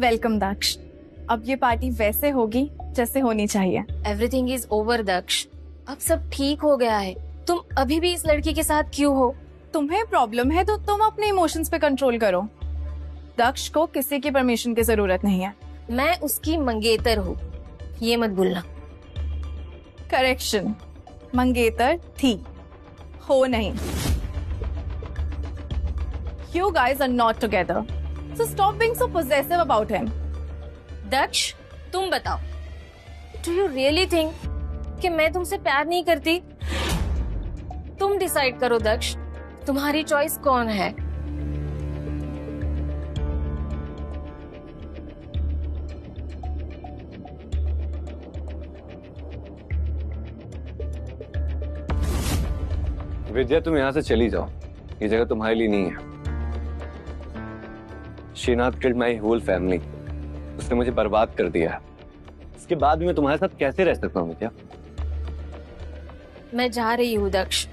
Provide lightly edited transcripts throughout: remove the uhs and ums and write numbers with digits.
Welcome दक्ष। अब ये party वैसे होगी जैसे होनी चाहिए। एवरीथिंग इज ओवर दक्ष, अब सब ठीक हो गया है। तुम अभी भी इस लड़की के साथ क्यों हो? तुम्हें प्रॉब्लम है तो तुम अपने इमोशंस पे कंट्रोल करो। दक्ष को किसी की परमिशन की जरूरत नहीं है। मैं उसकी मंगेतर हूँ, ये मत भूलना। करेक्शन, मंगेतर थी, हो नहीं। You guys are not together, so stop being so possessive about him. दक्ष, तुम बताओ, डू यू रियली थिंक कि मैं तुमसे प्यार नहीं करती? तुम डिसाइड करो दक्ष, तुम्हारी चॉइस कौन है? विद्या, तुम यहाँ से चली जाओ, ये जगह तुम्हारे लिए नहीं है। Srinath killed my whole family, उसने मुझे बर्बाद कर दिया। इसके बाद भी मैं तुम्हारे साथ कैसे रह सकता हूँ विद्या? मैं जा रही हूँ दक्ष,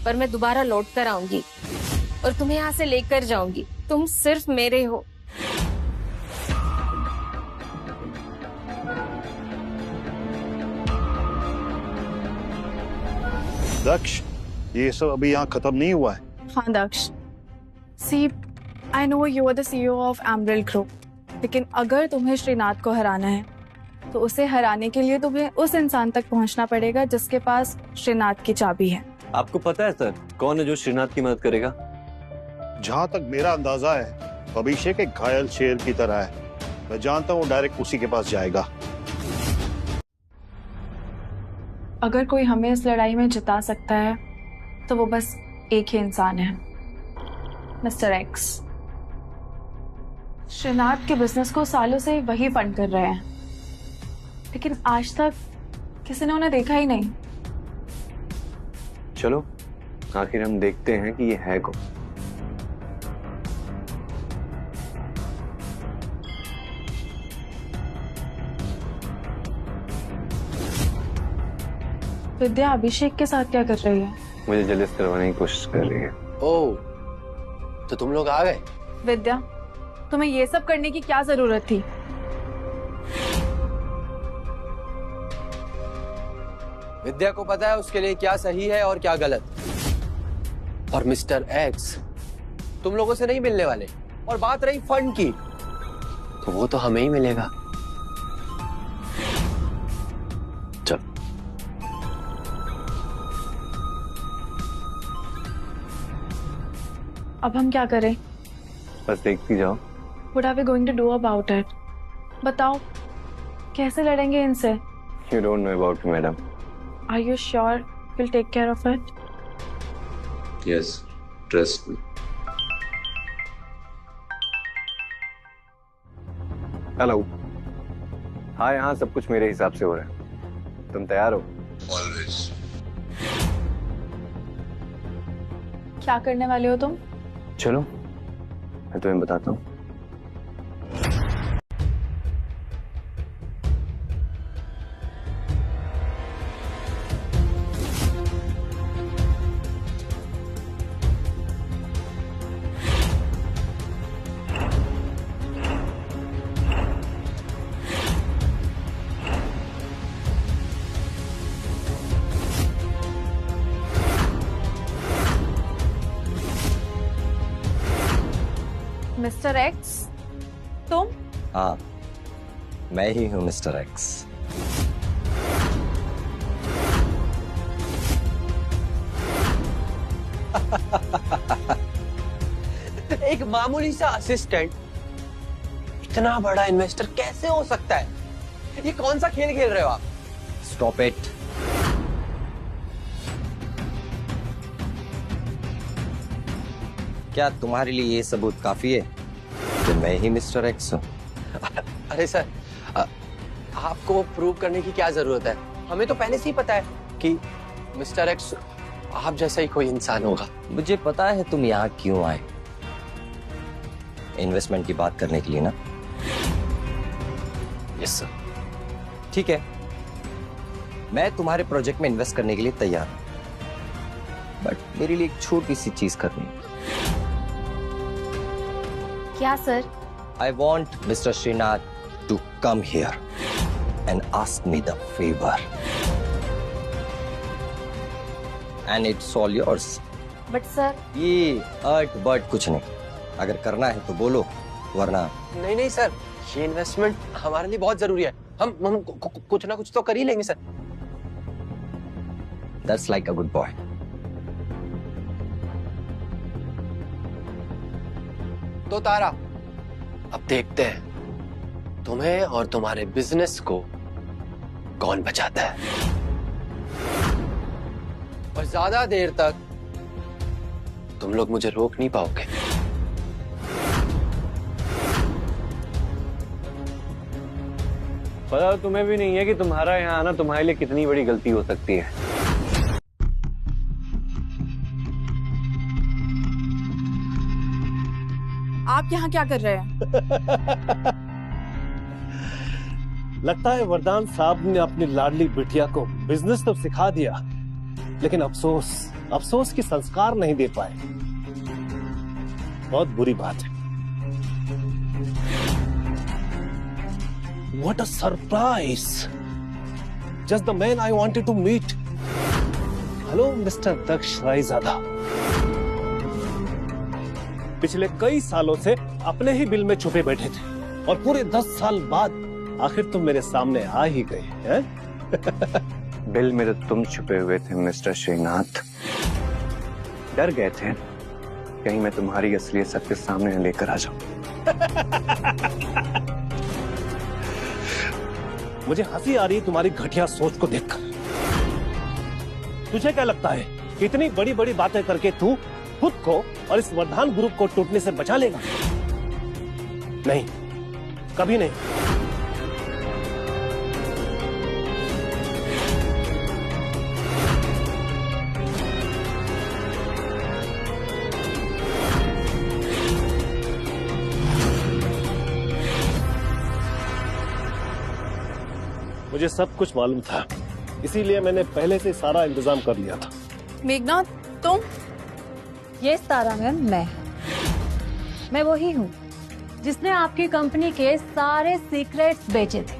पर मैं दोबारा लौट कर आऊंगी और तुम्हें यहाँ से लेकर जाऊंगी। तुम सिर्फ मेरे हो। दक्ष, ये सब अभी यहाँ खत्म नहीं हुआ है। हाँ Daksh, see I know you are the CEO of Emerald group, लेकिन अगर तुम्हें श्रीनाथ को हराना है तो उसे हराने के लिए तुम्हें उस इंसान तक पहुंचना पड़ेगा जिसके पास श्रीनाथ की चाबी है। आपको पता है सर कौन है जो श्रीनाथ की मदद करेगा? जहाँ तक मेरा अंदाजा है तो अभिषेक एक घायल शेर की तरह है। मैं जानता हूँ डायरेक्ट उसी के पास जाएगा। अगर कोई हमें इस लड़ाई में जिता सकता है तो वो बस एक ही इंसान है, मिस्टर एक्स। श्रीनाथ के बिजनेस को सालों से वही फंड कर रहे हैं, लेकिन आज तक किसी ने उन्हें देखा ही नहीं। चलो आखिर हम देखते हैं कि ये है कौन। विद्या अभिषेक के साथ क्या कर रही है? मुझे जलिस करवाने की कोशिश कर रही है। ओह, तो तुम लोग आ गए? विद्या, तुम्हें ये सब करने की क्या जरूरत थी? विद्या को पता है उसके लिए क्या सही है और क्या गलत। और मिस्टर एक्स तुम लोगों से नहीं मिलने वाले। और बात रही फंड की, तो वो तो हमें ही मिलेगा। चल। अब हम क्या करें? बस देखती जाओ। What are we going to do about it? बताओ, कैसे लड़ेंगे इनसे? You don't know about me, madam. Are you sure you'll take care of it? Yes, trust me. Hello. हाँ, यहाँ सब कुछ मेरे हिसाब से हो रहा है। तुम तैयार हो? Always. क्या करने वाले हो तुम? चलो मैं तुम्हें बताता हूँ। मिस्टर एक्स, तुम? हाँ, मैं ही हूँ मिस्टर एक्स। एक मामूली सा असिस्टेंट इतना बड़ा इन्वेस्टर कैसे हो सकता है? ये कौन सा खेल खेल रहे हो आप? Stop it. क्या तुम्हारे लिए ये सबूत काफी है कि मैं ही मिस्टर एक्स हूँ? अरे सर, आपको प्रूव करने की क्या जरूरत है? हमें तो पहले से ही पता है कि मिस्टर एक्स आप जैसा ही कोई इंसान होगा। मुझे पता है तुम यहाँ क्यों आए। इन्वेस्टमेंट की बात करने के लिए ना? Yes sir. ठीक है, मैं तुम्हारे प्रोजेक्ट में इन्वेस्ट करने के लिए तैयार हूँ, बट मेरे लिए एक छोटी सी चीज करनी है। क्या sir? I want Mr. Srinath to come here and ask me the favor. And it's all yours. But sir, ये अर्ट बट कुछ नहीं, अगर करना है तो बोलो, वरना नहीं नहीं सर, ये इन्वेस्टमेंट हमारे लिए बहुत जरूरी है। हम कुछ ना कुछ तो कर ही लेंगे sir. that's like a good boy. तो तारा, अब देखते हैं तुम्हें और तुम्हारे बिजनेस को कौन बचाता है। और ज्यादा देर तक तुम लोग मुझे रोक नहीं पाओगे। पता तुम्हें भी नहीं है कि तुम्हारा यहाँ आना तुम्हारे लिए कितनी बड़ी गलती हो सकती है। आप यहाँ क्या कर रहे हैं? लगता है वरदान साहब ने अपनी लाडली बिटिया को बिजनेस तो सिखा दिया, लेकिन अफसोस की संस्कार नहीं दे पाए। बहुत बुरी बात है। What a surprise! Just the man I wanted to meet. Hello, Mr. Daksh Raizada. पिछले कई सालों से अपने ही बिल में छुपे बैठे थे और पूरे 10 साल बाद आखिर तुम मेरे सामने आ ही गए हैं? बिल में तो तुम छुपे हुए थे मिस्टर श्रीनाथ। डर गए थे कहीं मैं तुम्हारी असलियत सबके सामने लेकर आ जाऊं। मुझे हंसी आ रही है तुम्हारी घटिया सोच को देखकर। तुझे क्या लगता है इतनी बड़ी बड़ी बातें करके तू खुद को और इस वरदान ग्रुप को टूटने से बचा लेगा? नहीं, कभी नहीं। मुझे सब कुछ मालूम था, इसीलिए मैंने पहले से सारा इंतजाम कर लिया था। मेघना, तुम? ये तारा मैम, मैं वही हूँ जिसने आपकी कंपनी के सारे सीक्रेट्स बेचे थे।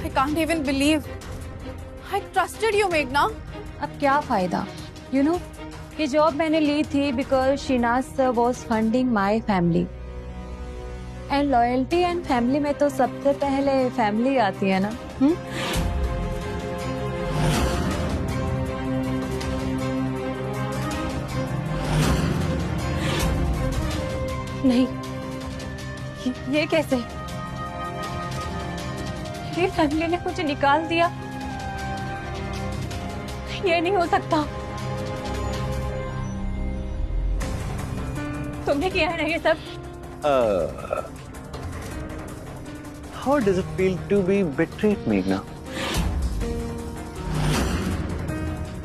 I can't even believe I trusted you, मेघना। अब क्या फायदा? यू नो, ये जॉब मैंने ली थी because Srinath sir was funding my family. And loyalty and family में तो सबसे पहले फैमिली आती है ना। नहीं, ये कैसे? ये फैमिली ने मुझे निकाल दिया। ये नहीं हो सकता। तुमने किया है ना ये सब? How does it feel to be betrayed, मेघना?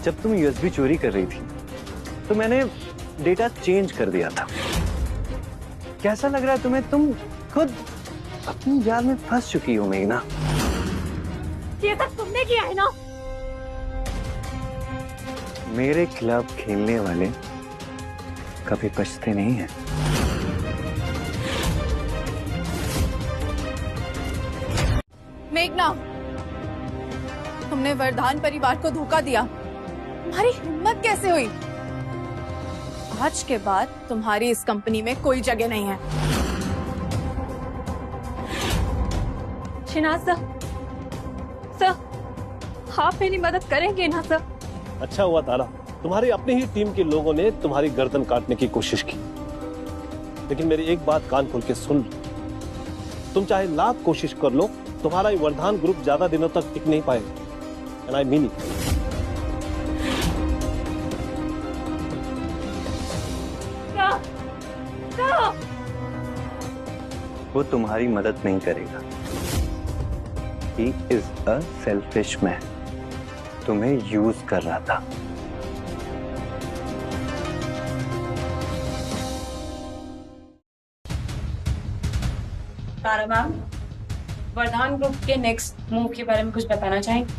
जब तुम यूएसबी चोरी कर रही थी तो मैंने डेटा चेंज कर दिया था। कैसा लग रहा है तुम्हें? तुम खुद अपनी जाल में फंस चुकी हो मेघना। ये सब तुमने किया है ना? मेरे खिलाफ खेलने वाले कभी बचते नहीं हैं। मेघना, तुमने वरदान परिवार को धोखा दिया। तुम्हारी हिम्मत कैसे हुई? आज के बाद तुम्हारी इस कंपनी में कोई जगह नहीं है। श्रीनाथ सर, आप मेरी मदद करेंगे ना सर? अच्छा हुआ तारा, तुम्हारी अपनी ही टीम के लोगों ने तुम्हारी गर्दन काटने की कोशिश की, लेकिन मेरी एक बात कान खोल के सुन लो। तुम चाहे लाख कोशिश कर लो, तुम्हारा ये वरदान ग्रुप ज्यादा दिनों तक टिक नहीं पाएगा। And I mean it. वो तुम्हारी मदद नहीं करेगा। He is a selfish man. तुम्हें यूज कर रहा था। तारा मैम, वरदान ग्रुप के नेक्स्ट मूव के बारे में कुछ बताना चाहेंगे?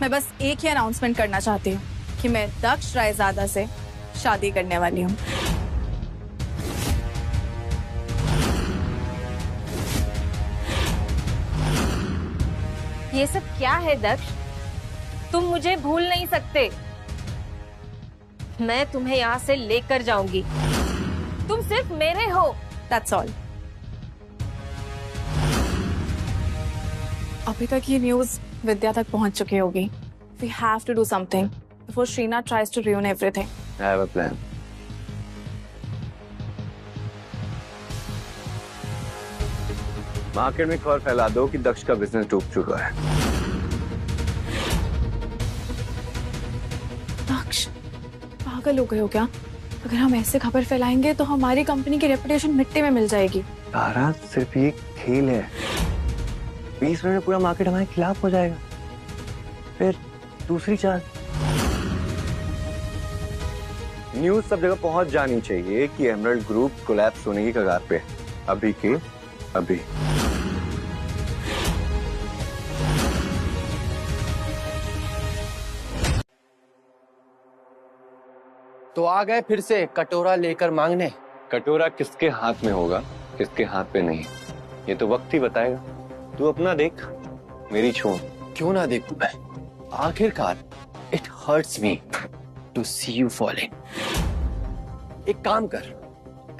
मैं बस एक ही अनाउंसमेंट करना चाहती हूँ कि मैं दक्ष रायजादा से शादी करने वाली हूँ। ये सब क्या है दक्ष? तुम मुझे भूल नहीं सकते। मैं तुम्हें यहाँ से लेकर जाऊंगी। तुम सिर्फ मेरे हो। That's all. अभी तक ये न्यूज़ विद्या तक पहुंच चुकी होगी। We have to do something before Srinath tries to ruin everything. I have a plan. Market में खबर फैला दो कि दक्ष का बिजनेस डूब चुका है। दक्ष, पागल हो गए हो क्या? अगर हम ऐसे खबर फैलाएंगे तो हमारी कंपनी की रेपुटेशन मिट्टी में मिल जाएगी। तारा, सिर्फ ये खेल है। 20 मिनट में पूरा मार्केट हमारे खिलाफ हो जाएगा। फिर दूसरी चाल। न्यूज़ सब जगह पहुंच जानी चाहिए कि एमरल्ड ग्रुप कोलैप्स होने की कगार पे है। अभी के अभी। तो आ गए फिर से कटोरा लेकर मांगने। कटोरा किसके हाथ में होगा, किसके हाथ पे नहीं, ये तो वक्त ही बताएगा। तू अपना देख, मेरी छोड़। क्यों ना देखूं मैं? आखिरकार it hurts me to see you falling. एक काम कर,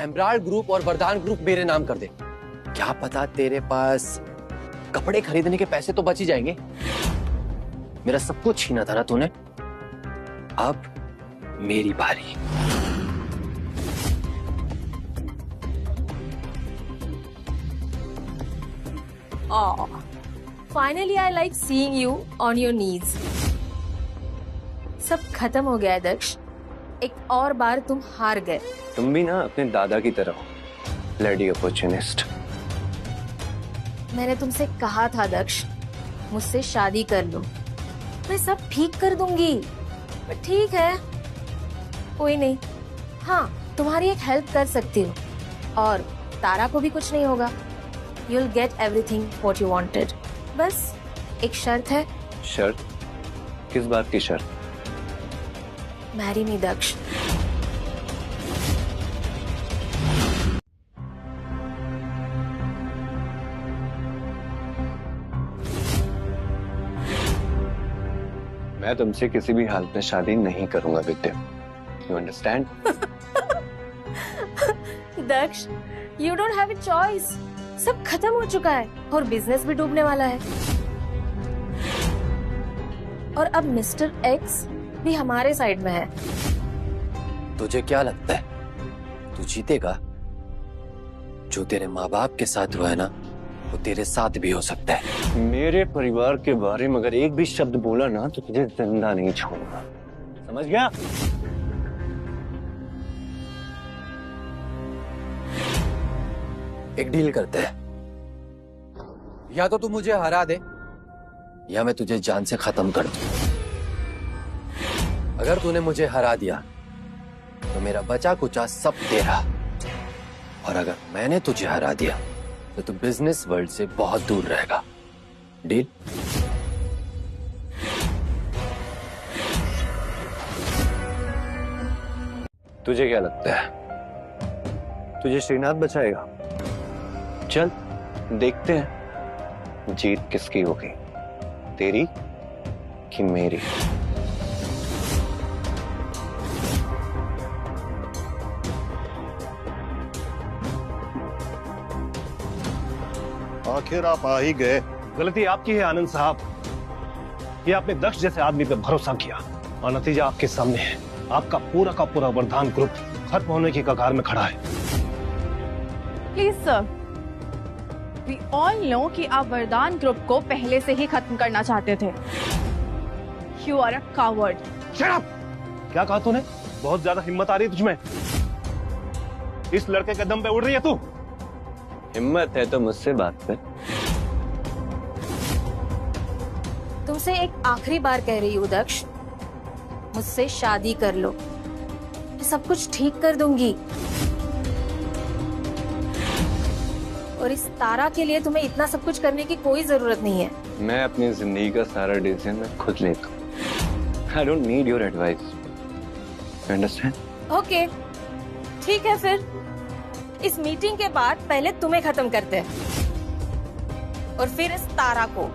एमराल्ड ग्रुप और वरदान ग्रुप मेरे नाम कर दे। क्या पता तेरे पास कपड़े खरीदने के पैसे तो बच ही जाएंगे। मेरा सब कुछ छीना था ना तूने, अब मेरी बारी। Finally I like seeing you on your knees. सब खत्म हो गया है दक्ष। एक और बार तुम हार गए। तुम भी ना अपने दादा की तरह हो, ब्लडी अपॉर्चुनिस्ट। मैंने तुमसे कहा था दक्ष, मुझसे शादी कर लो, मैं सब ठीक कर दूंगी। पर ठीक है, कोई नहीं। हाँ, तुम्हारी एक हेल्प कर सकती हूँ, और तारा को भी कुछ नहीं होगा। You'll get everything what you wanted. बस एक शर्त है। शर्त? किस बात की शर्त? Marry me, दक्ष। मैं तुमसे किसी भी हालत में शादी नहीं करूंगा विद्या। You understand? Daksha, you don't have a choice. सब खत्म हो चुका है और बिजनेस भी डूबने वाला है। और अब मिस्टर एक्स भी हमारे साइड में है। तुझे क्या लगता है तू जीतेगा? जो तेरे माँ बाप के साथ हुआ है ना, वो तेरे साथ भी हो सकता है। मेरे परिवार के बारे में अगर एक भी शब्द बोला ना तो तुझे जिंदा नहीं छोड़ूंगा, समझ गया? एक डील करते हैं, या तो तू मुझे हरा दे या मैं तुझे जान से खत्म कर दूं। अगर तूने मुझे हरा दिया तो मेरा बचा कुचा सब तेरा, और अगर मैंने तुझे हरा दिया तो तू बिजनेस वर्ल्ड से बहुत दूर रहेगा। डील? तुझे क्या लगता है तुझे श्रीनाथ बचाएगा? चल देखते हैं जीत किसकी होगी, तेरी कि मेरी। आखिर आप आ ही गए। गलती आपकी है आनंद साहब, ये आपने दक्ष जैसे आदमी पे भरोसा किया और नतीजा आपके सामने है। आपका पूरा का पूरा वरदान ग्रुप खत्म होने की कगार में खड़ा है। Please sir, we all know कि आप वरदान ग्रुप को पहले से ही खत्म करना चाहते थे। You are a coward. Shut up! क्या कहा तूने? बहुत ज्यादा हिम्मत आ रही है तुझमें। इस लड़के के दम पे उड़ रही है तू। हिम्मत है तो मुझसे बात कर। तुमसे एक आखिरी बार कह रही हूँ दक्ष, मुझसे शादी कर लो, मैं सब कुछ ठीक कर दूंगी। और इस तारा के लिए तुम्हें इतना सब कुछ करने की कोई जरूरत नहीं है। मैं अपनी जिंदगी का सारा डिसीजन मैं खुद लेता हूँ। I don't need your advice. You understand? Okay, ठीक है फिर। इस मीटिंग के बाद पहले तुम्हें खत्म करते हैं और फिर इस तारा को।